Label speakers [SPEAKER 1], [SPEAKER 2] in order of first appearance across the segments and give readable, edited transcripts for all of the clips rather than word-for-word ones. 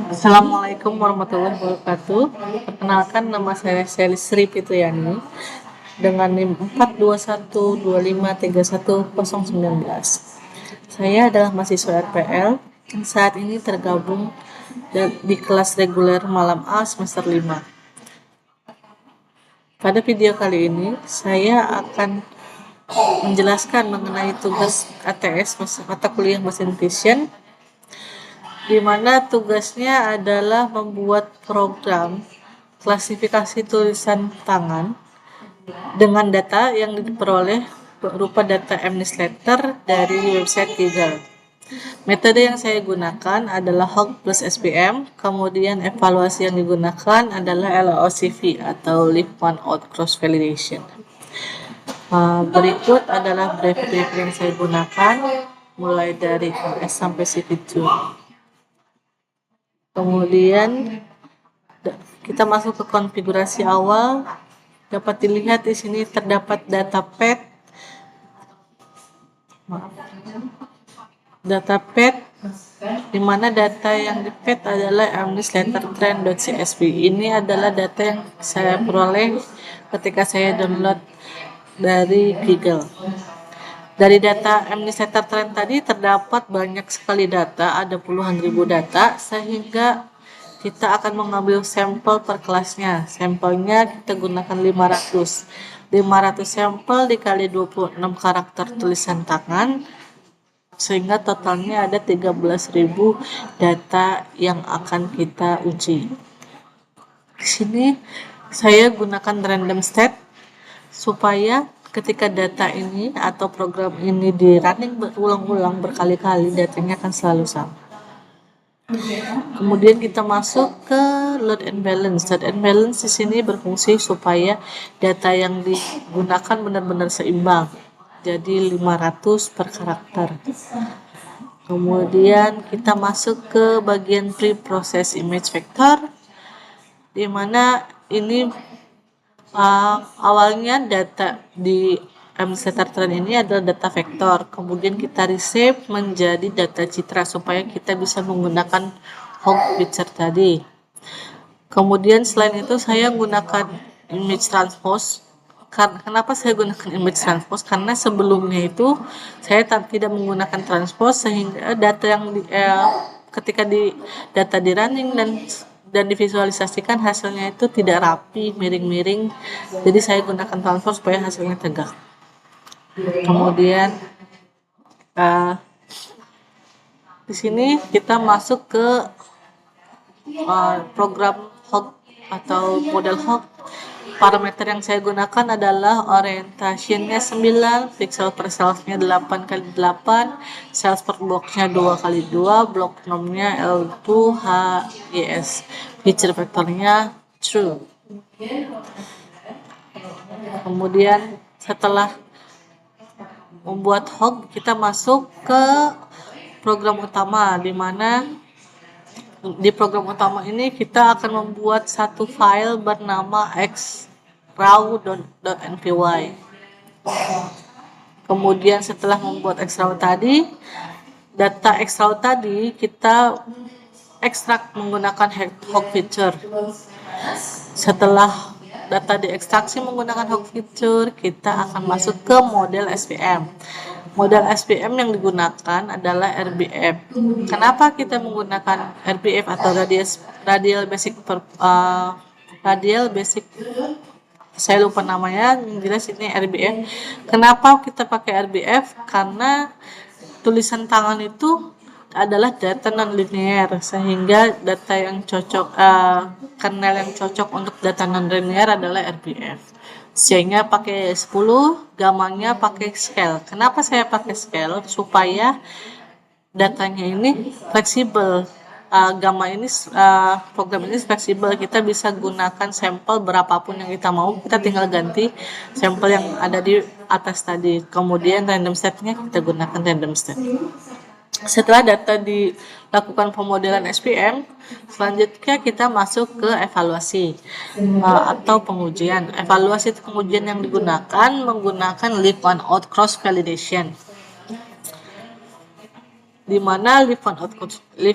[SPEAKER 1] Assalamualaikum warahmatullahi wabarakatuh. Perkenalkan, nama saya Sally Sri Fitriani dengan NIM 421253119. Saya adalah mahasiswa RPL yang saat ini tergabung di kelas reguler malam A semester 5. Pada video kali ini saya akan menjelaskan mengenai tugas ATS mata kuliah mesin vision, di mana tugasnya adalah membuat program klasifikasi tulisan tangan dengan data yang diperoleh berupa data mNewsletter dari website Google. Metode yang saya gunakan adalah HOG plus SPM, kemudian evaluasi yang digunakan adalah LOCV atau Leave One Out Cross Validation. Berikut adalah brief yang saya gunakan mulai dari MS sampai CV2. Kemudian kita masuk ke konfigurasi awal. Dapat dilihat di sini terdapat data pad. Di mana data yang di pad adalah mNewslettertrend.csv. Ini adalah data yang saya peroleh ketika saya download dari Google. Dari data mNewslettertrend tadi terdapat banyak sekali data, ada puluhan ribu data, sehingga kita akan mengambil sampel per kelasnya. Sampelnya kita gunakan 500 sampel dikali 26 karakter tulisan tangan, sehingga totalnya ada 13.000 data yang akan kita uji. Di sini saya gunakan random stat supaya ketika data ini atau program ini di running berulang-ulang berkali-kali, datanya akan selalu sama. Kemudian kita masuk ke load and balance. Load and balance di sini berfungsi supaya data yang digunakan benar-benar seimbang. Jadi 500 per karakter. Kemudian kita masuk ke bagian pre-process image vector, di mana ini awalnya data di mNewslettertrend ini adalah data vektor, kemudian kita reshape menjadi data citra supaya kita bisa menggunakan HOG picture tadi. Kemudian selain itu saya gunakan image transpose. Kenapa saya gunakan image transpose? Karena sebelumnya itu saya tidak menggunakan transpose, sehingga data yang ketika data di running dan divisualisasikan hasilnya itu tidak rapi, miring-miring. Jadi saya gunakan transpose supaya hasilnya tegak. Kemudian di sini kita masuk ke program HOG atau model HOG. Parameter yang saya gunakan adalah orientationnya 9, pixel per cellsnya 8x8, cells per blocknya 2x2, block nomnya L2 HYS, feature vektornya true. Kemudian setelah membuat HOG, kita masuk ke program utama, di mana di program utama ini kita akan membuat satu file bernama xraw.npy. Kemudian setelah membuat xraw tadi, data xraw tadi kita ekstrak menggunakan HOG feature. Setelah data diekstraksi menggunakan HOG feature, kita akan masuk ke model SPM. Model SPM yang digunakan adalah RBF. Kenapa kita menggunakan RBF atau radial basic, saya lupa namanya, yang jelas ini RBF. Kenapa kita pakai RBF? Karena tulisan tangan itu adalah data non-linear, sehingga data yang cocok, kernel yang cocok untuk data non-linear adalah RBF. Sehingga pakai 10, gamanya pakai scale. Kenapa saya pakai scale? Supaya datanya ini fleksibel. Gamma ini, program ini fleksibel. Kita bisa gunakan sampel berapapun yang kita mau. Kita tinggal ganti sampel yang ada di atas tadi. Kemudian random statnya kita gunakan random stat. Setelah data dilakukan pemodelan SPM, selanjutnya kita masuk ke evaluasi atau pengujian. Evaluasi pengujian yang menggunakan Leave One Out Cross Validation. di mana leave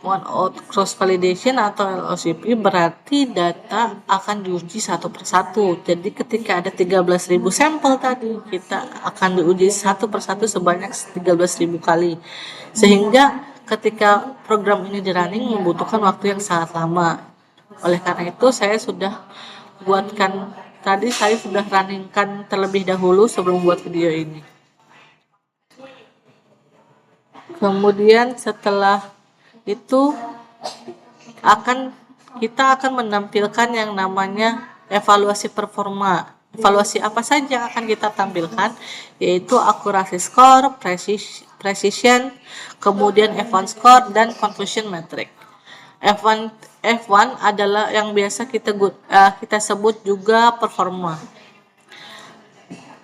[SPEAKER 1] one out cross validation atau LOCP berarti data akan diuji satu persatu. Jadi ketika ada 13.000 sampel tadi, kita akan diuji satu persatu sebanyak 13.000 kali. Sehingga ketika program ini di-running membutuhkan waktu yang sangat lama. Oleh karena itu saya sudah runningkan terlebih dahulu sebelum buat video ini. Kemudian setelah itu kita akan menampilkan yang namanya evaluasi performa. Evaluasi apa saja yang akan kita tampilkan, yaitu akurasi score, precision, kemudian F1 score, dan confusion metric. F1 adalah yang biasa kita sebut juga performa.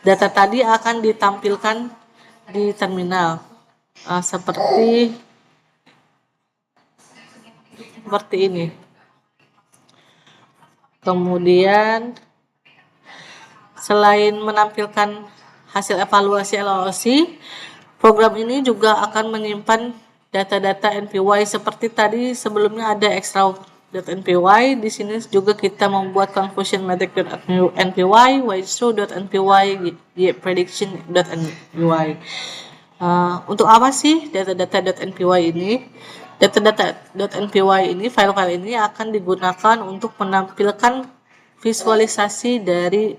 [SPEAKER 1] Data tadi akan ditampilkan di terminal. Seperti ini. Kemudian selain menampilkan hasil evaluasi LOC, program ini juga akan menyimpan data-data NPY seperti tadi sebelumnya ada extra.npy. Di sini juga kita membuat confusion metric.npy, y-through.npy, prediction.npy. Untuk apa sih data-data.npy ini? Data-data.npy ini, file-file ini akan digunakan untuk menampilkan visualisasi dari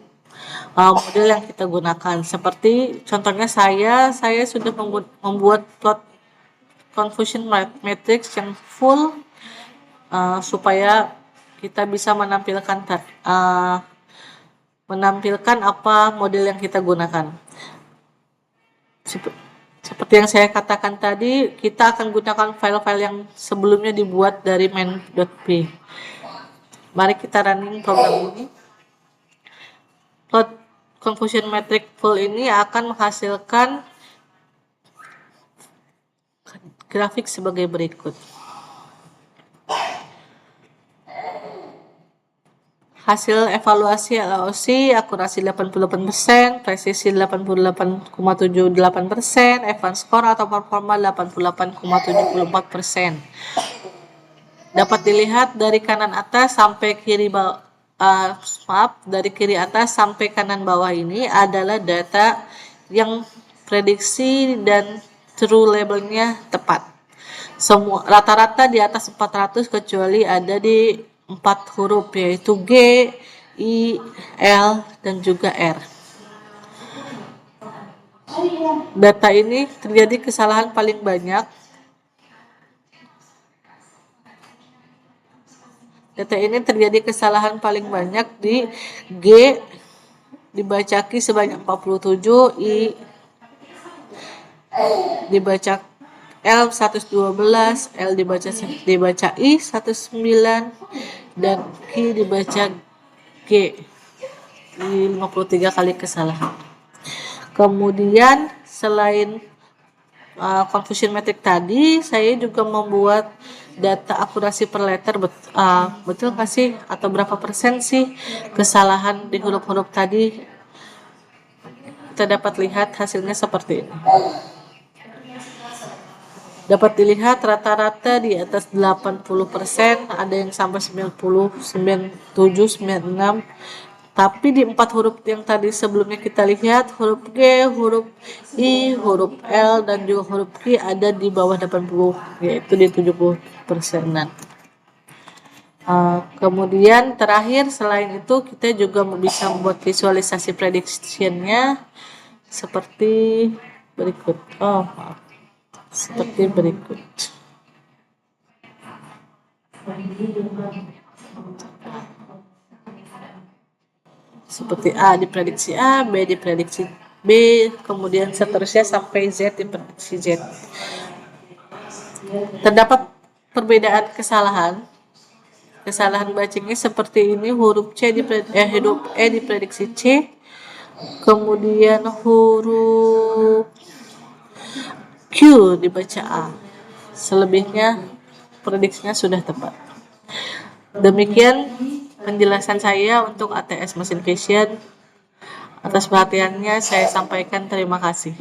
[SPEAKER 1] model yang kita gunakan. Seperti contohnya saya sudah membuat plot confusion matrix yang full supaya kita bisa menampilkan apa model yang kita gunakan. Seperti yang saya katakan tadi, kita akan gunakan file-file yang sebelumnya dibuat dari main.p. Mari kita running program ini. Plot confusion matrix full ini akan menghasilkan grafik sebagai berikut. Hasil evaluasi LOC, akurasi 88%, presisi 88,78%, F1 score atau performa 88,74%. Dapat dilihat dari kanan atas sampai kiri dari kiri atas sampai kanan bawah ini adalah data yang prediksi dan true labelnya tepat. Semua rata-rata di atas 400 kecuali ada di 4 huruf, yaitu G, I, L, dan juga R. Data ini terjadi kesalahan paling banyak. Di G dibaca Q sebanyak 47, I dibaca L 112, L dibaca I 19, dan Q dibaca G. Di 53 kali kesalahan. Kemudian selain confusion metric tadi, saya juga membuat data akurasi per letter. Betul nggak sih? Atau berapa persen sih kesalahan di huruf-huruf tadi? Kita dapat lihat hasilnya seperti ini. Dapat dilihat rata-rata di atas 80%, ada yang sampai 90, 97, 96. Tapi di 4 huruf yang tadi sebelumnya kita lihat, huruf G, huruf I, huruf L, dan juga huruf Q ada di bawah 80, yaitu di 70%. Kemudian terakhir, selain itu kita juga bisa membuat visualisasi prediction-nya seperti berikut. Seperti berikut. Seperti A diprediksi A, B diprediksi B, kemudian seterusnya sampai Z diprediksi Z. Terdapat perbedaan kesalahan batchingnya seperti ini. Huruf E diprediksi C, kemudian huruf Q dibaca A. Selebihnya prediksinya sudah tepat. Demikian penjelasan saya untuk ATS Mesin Vision. Atas perhatiannya saya sampaikan terima kasih.